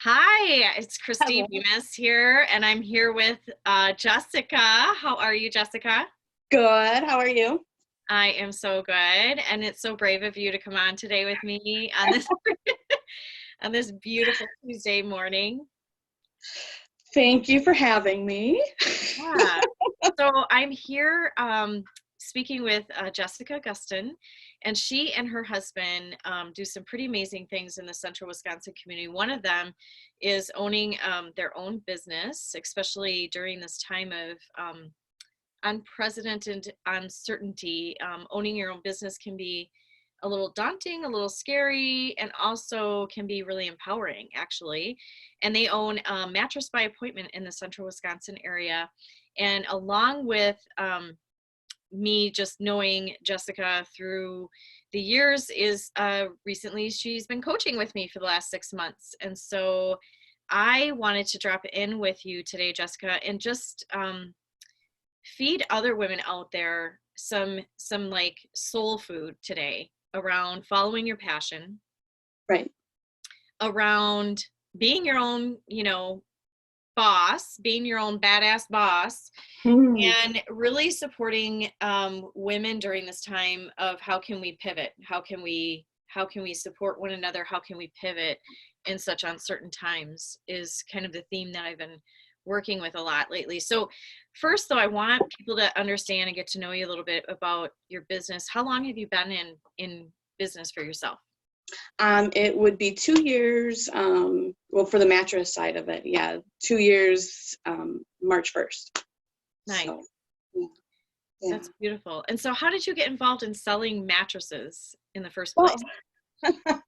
Hi, it's Christie Hello. Bemis here, and I'm here with Jessica. How are you, Jessica? Good. How are you? I am so good, and it's so brave of you to come on today with me on this on this beautiful Tuesday morning. Thank you for having me. Yeah. So I'm here speaking with Jessica Gustin, and she and her husband do some pretty amazing things in the central Wisconsin community. One of them is owning their own business, especially during this time of unprecedented uncertainty. Owning your own business can be a little daunting, a little scary, and also can be really empowering, actually. And they own Mattress by Appointment in the central Wisconsin area. And along with me just knowing Jessica through the years is recently she's been coaching with me for the last 6 months. And so I wanted to drop in with you today, Jessica, and just feed other women out there some like soul food today around following your passion, Right. around being your own, boss, being your own badass boss, Hmm. and really supporting women during this time of how can we pivot, how can we support one another, how can we pivot in such uncertain times is kind of the theme that I've been working with a lot lately. So first though, I want people to understand and get to know you a little bit about your business. How long have you been in business for yourself? It would be 2 years. Well, for the mattress side of it, yeah, 2 years. March 1st. Nice. So, yeah. Yeah. That's beautiful. And so how did you get involved in selling mattresses in the first Well, place?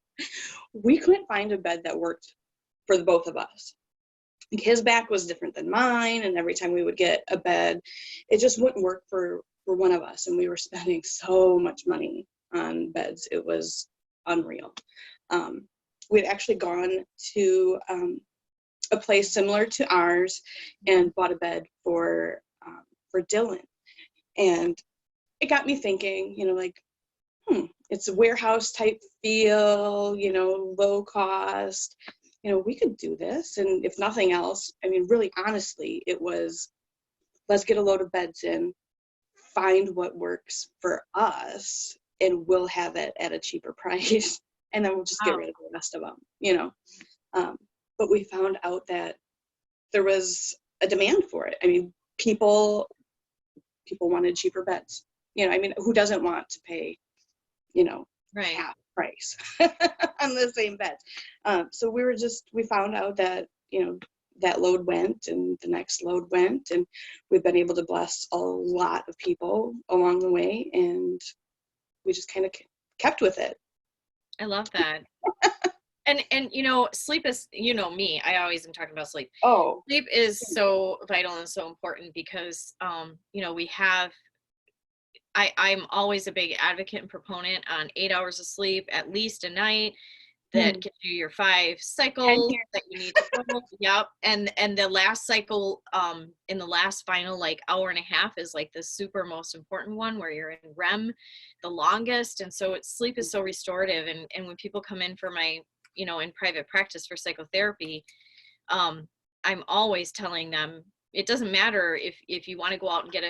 we couldn't find a bed that worked for the both of us. His back was different than mine, and every time we would get a bed, it just wouldn't work for one of us. And we were spending so much money on beds; it was unreal. Um, we'd actually gone to a place similar to ours and bought a bed for Dylan, and it got me thinking. Like, it's a warehouse type feel. Low cost. We could do this. And if nothing else, I mean, really honestly, it was, let's get a load of beds in, find what works for us, and we'll have it at a cheaper price. And then we'll just get Wow. rid of the rest of them. Um, but we found out that there was a demand for it. I mean, people wanted cheaper beds. I mean, who doesn't want to pay, you know, Right. half price on the same bed? So we found out that, that load went and the next load went, and we've been able to bless a lot of people along the way, and we just kind of kept with it. I love that. And sleep is, me, I always am talking about sleep. Oh, Sleep is so vital and so important because we have I'm always a big advocate and proponent on 8 hours of sleep at least a night that gives you your 5 cycles 10 years. that you need to go. Yep. And the last cycle in the last final like hour and a half is like the super most important one where you're in REM the longest. And so sleep is so restorative. And when people come in for my, in private practice for psychotherapy, um, I'm always telling them it doesn't matter if you want to go out and get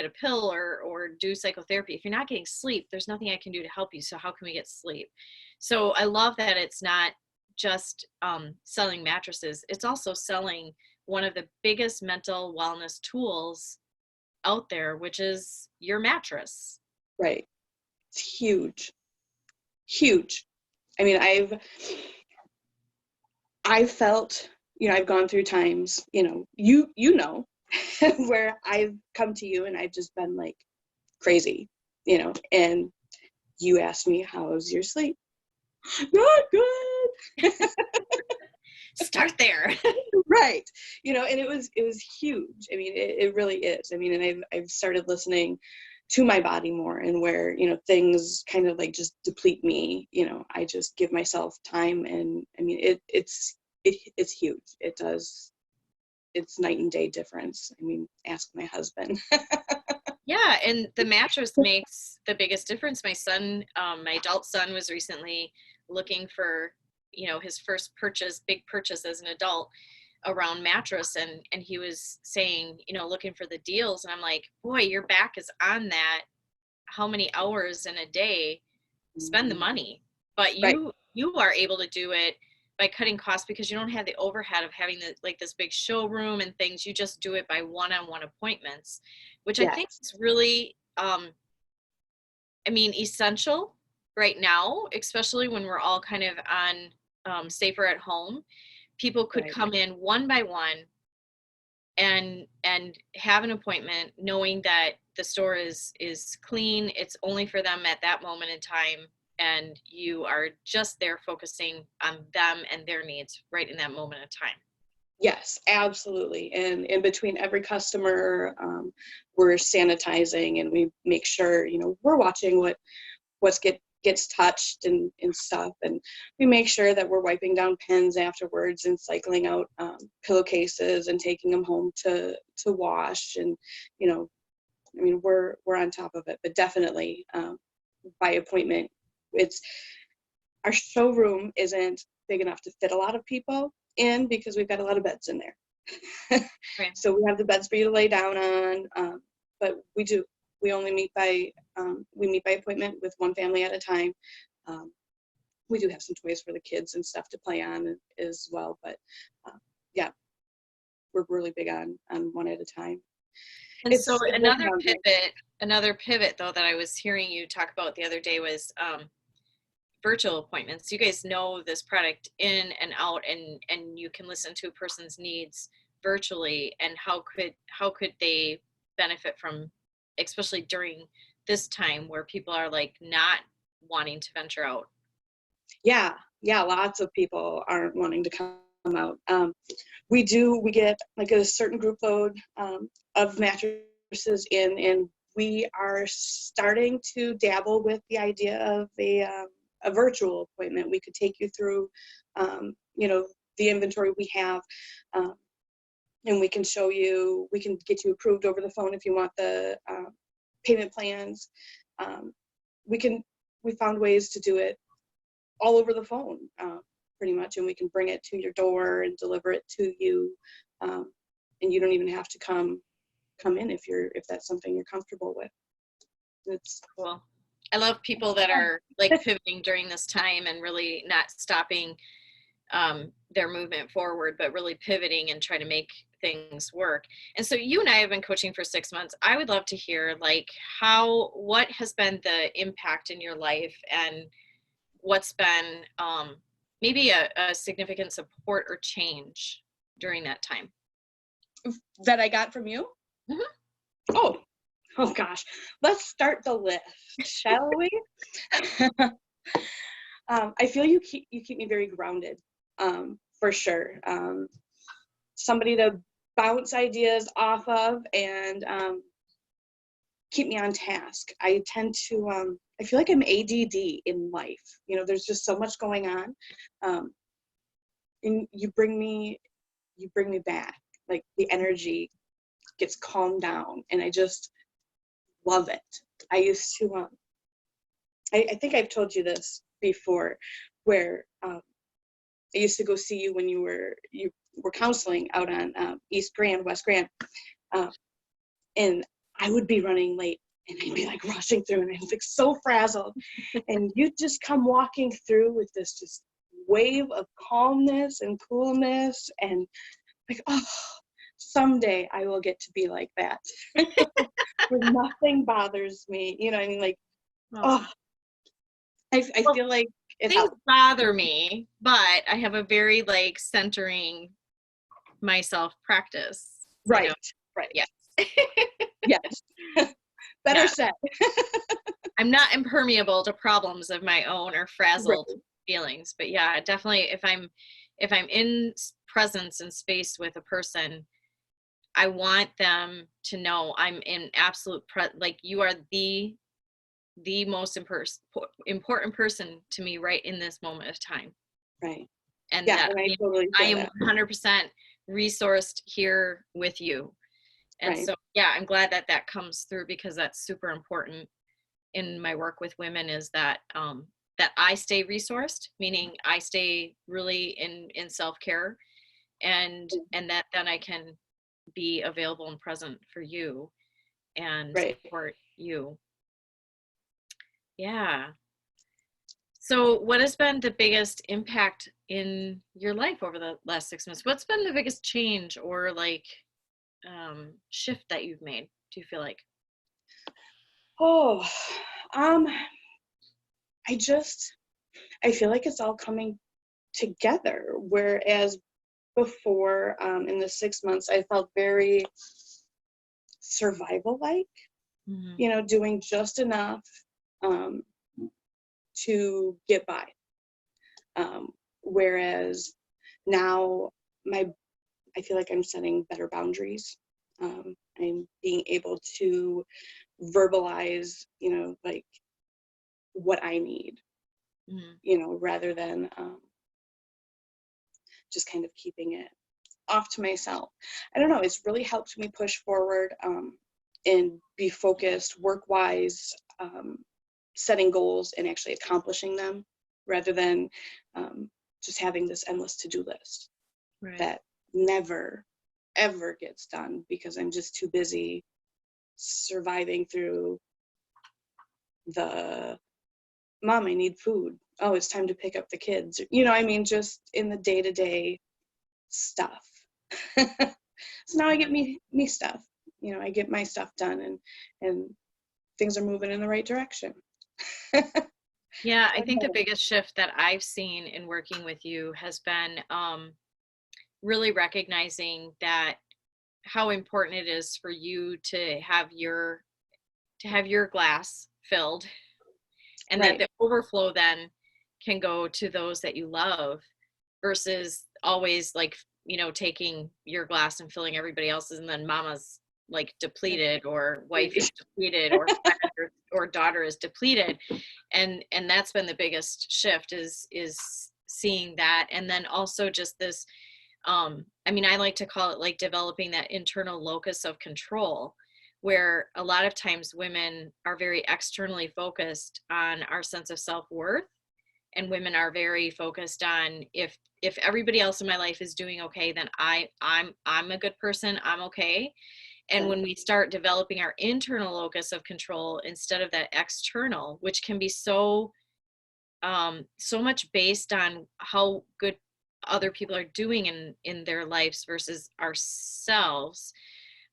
a pill or do psychotherapy. If you're not getting sleep, there's nothing I can do to help you. So how can we get sleep? So I love that it's not just selling mattresses. It's also selling one of the biggest mental wellness tools out there, which is your mattress. Right. It's huge, huge. I mean, I've felt, I've gone through times, where I've come to you and I've just been like crazy, and you asked me, how's your sleep? Not good. Start there. Right. And it was huge. I mean, it really is. I mean, and I've started listening to my body more, and where, things kind of like just deplete me, I just give myself time. And I mean, it's huge. It's night and day difference. I mean, ask my husband. Yeah, and the mattress makes the biggest difference. My son, my adult son was recently looking for, you know, his first big purchase as an adult around mattress, and he was saying, you know, looking for the deals, and I'm like, boy, your back is on that. How many hours in a day? Spend the money. But Right. you are able to do it by cutting costs because you don't have the overhead of having the, like, this big showroom and things. You just do it by one-on-one appointments, which I think Yes. is really I mean, essential right now, especially when we're all kind of on safer at home. People could Right. come in one by one and have an appointment knowing that the store is clean, it's only for them at that moment in time, and you are just there focusing on them and their needs right in that moment of time. Yes, absolutely. And in between every customer, we're sanitizing, and we make sure, you know, we're watching what's gets touched and stuff. And we make sure that we're wiping down pens afterwards and cycling out pillowcases and taking them home to wash. And, you know, I mean, we're on top of it, but definitely by appointment. It's Our showroom isn't big enough to fit a lot of people in because we've got a lot of beds in there. Right. So we have the beds for you to lay down on, but we only meet by appointment with one family at a time. We do have some toys for the kids and stuff to play on as well, but yeah, we're really big on one at a time. And so It's another pivot though that I was hearing you talk about the other day was virtual appointments. You guys know this product in and out, and you can listen to a person's needs virtually, and how could they benefit from, especially during this time where people are like not wanting to venture out. Yeah, lots of people aren't wanting to come out. We get like a certain group load of mattresses in, and we are starting to dabble with the idea of a virtual appointment. We could take you through, you know, the inventory we have, and we can show you, we can get you approved over the phone if you want the payment plans. We found ways to do it all over the phone, pretty much, and we can bring it to your door and deliver it to you, and you don't even have to come in if that's something you're comfortable with. It's cool. I love people that are like pivoting during this time and really not stopping their movement forward, but really pivoting and trying to make things work. And so you and I have been coaching for 6 months. I would love to hear like what has been the impact in your life, and what's been maybe a significant support or change during that time that I got from you. Mm-hmm. Oh gosh, let's start the list, shall we? I feel you keep me very grounded, for sure. Somebody to bounce ideas off of and keep me on task. I tend to, I feel like I'm ADD in life. You know, there's just so much going on, and you bring me back. Like the energy gets calmed down, and I just love it. I used to, I think I've told you this before, where I used to go see you when you were counseling out on West Grand, and I would be running late, and I'd be like rushing through, and I was like so frazzled, and you'd just come walking through with this just wave of calmness and coolness, and like, oh, someday I will get to be like that, where nothing bothers me. You know what I mean? Like, I feel like it things helps. bother me, but I have a very like centering myself practice. Right. You know? Right. Yes. Yes. Better said. I'm not impermeable to problems of my own or frazzled feelings, but yeah, definitely if I'm in presence and space with a person, I want them to know I'm in absolute like you are the most important person to me right in this moment of time. Right. And yeah, that and I totally I feel am 100% resourced here with you. And so, yeah, I'm glad that comes through, because that's super important in my work with women, is that that I stay resourced, meaning I stay really in self-care, and that then I can be available and present for you and Right. support you. Yeah. So what has been the biggest impact in your life over the last 6 months? What's been the biggest change or like shift that you've made, do you feel like? Oh, um, I feel like it's all coming together. Whereas before, in the 6 months, I felt very survival-like, Mm-hmm. doing just enough um, to get by. Whereas now, I feel like I'm setting better boundaries. I'm being able to verbalize, like what I need, rather than just kind of keeping it off to myself. I don't know. It's really helped me push forward and be focused work-wise, setting goals and actually accomplishing them, rather than just having this endless to-do list Right. that never, ever gets done because I'm just too busy surviving through the mom, I need food. Oh, it's time to pick up the kids. Just in the day-to-day stuff. So now I get me stuff. I get my stuff done, and things are moving in the right direction. Yeah, I think the biggest shift that I've seen in working with you has been really recognizing that how important it is for you to have your glass filled, and Right. that the overflow then can go to those that you love, versus always like, taking your glass and filling everybody else's, and then mama's like depleted, or wife is depleted, or friend or daughter is depleted. And that's been the biggest shift, is seeing that. And then also just this, I like to call it like developing that internal locus of control, where a lot of times women are very externally focused on our sense of self-worth, and women are very focused on, if everybody else in my life is doing okay, then I'm a good person, I'm okay. And when we start developing our internal locus of control instead of that external, which can be so much based on how good other people are doing in their lives versus ourselves,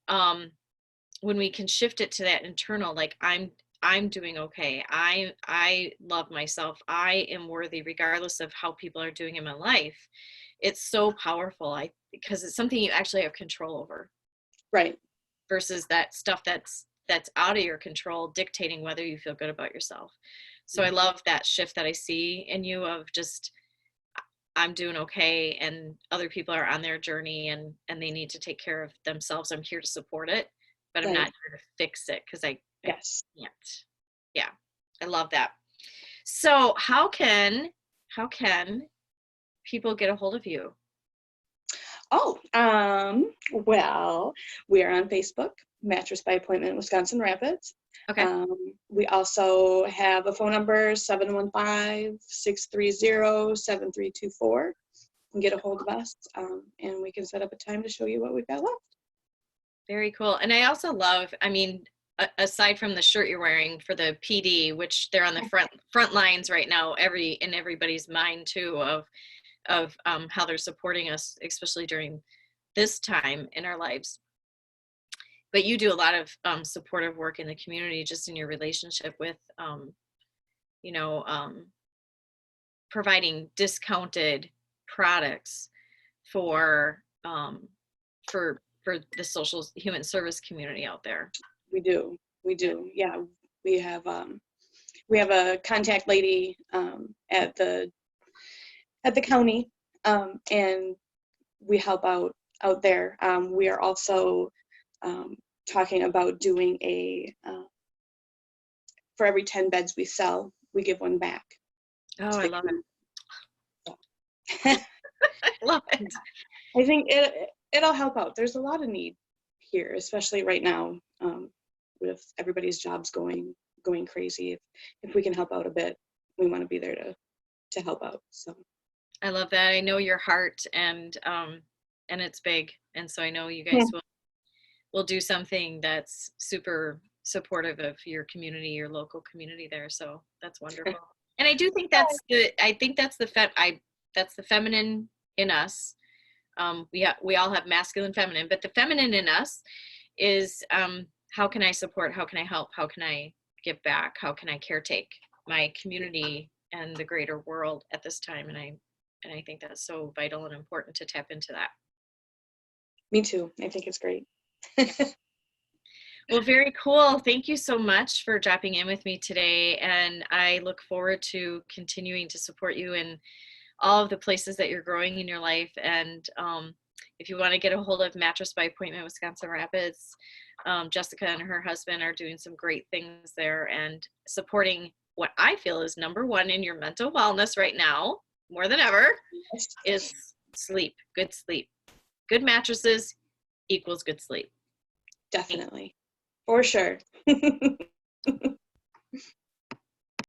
when we can shift it to that internal, like I'm doing okay, I love myself, I am worthy regardless of how people are doing in my life, it's so powerful. Because it's something you actually have control over, Right. versus that stuff that's out of your control dictating whether you feel good about yourself. So I love that shift that I see in you, of just, I'm doing okay, and other people are on their journey, and they need to take care of themselves. I'm here to support it, but I'm Right. not here to fix it, because I Yes. can't. Yeah, I love that. So how can people get a hold of you? Oh, well, we are on Facebook, Mattress by Appointment, Wisconsin Rapids. Okay. We also have a phone number, 715-630-7324. You can get a hold of us, and we can set up a time to show you what we've got left. Very cool. And I also love, aside from the shirt you're wearing for the PD, which they're on the front lines right now, in everybody's mind too, of how they're supporting us, especially during this time in our lives. But you do a lot of supportive work in the community, just in your relationship with, providing discounted products for the social human service community out there. We do. Yeah, we have a contact lady at the county, and we help out there. We are also talking about doing for every 10 beds we sell, we give one back. Oh, I love it. I love it. I think it'll help out. There's a lot of need here, especially right now, with everybody's jobs going crazy. If we can help out a bit, we want to be there to help out. So I love that. I know your heart, and it's big, and so I know you guys will do something that's super supportive of your community, your local community there. So that's wonderful. And I do think that's that's the feminine in us. We all have masculine, feminine, but the feminine in us is how can I support? How can I help? How can I give back? How can I caretake my community and the greater world at this time? And I think that's so vital and important to tap into that. Me too. I think it's great. Well, very cool. Thank you so much for dropping in with me today. And I look forward to continuing to support you in all of the places that you're growing in your life. And if you want to get a hold of Mattress by Appointment Wisconsin Rapids, Jessica and her husband are doing some great things there and supporting what I feel is number one in your mental wellness right now, more than ever, is sleep, good sleep. Good mattresses equals good sleep. Definitely. For sure.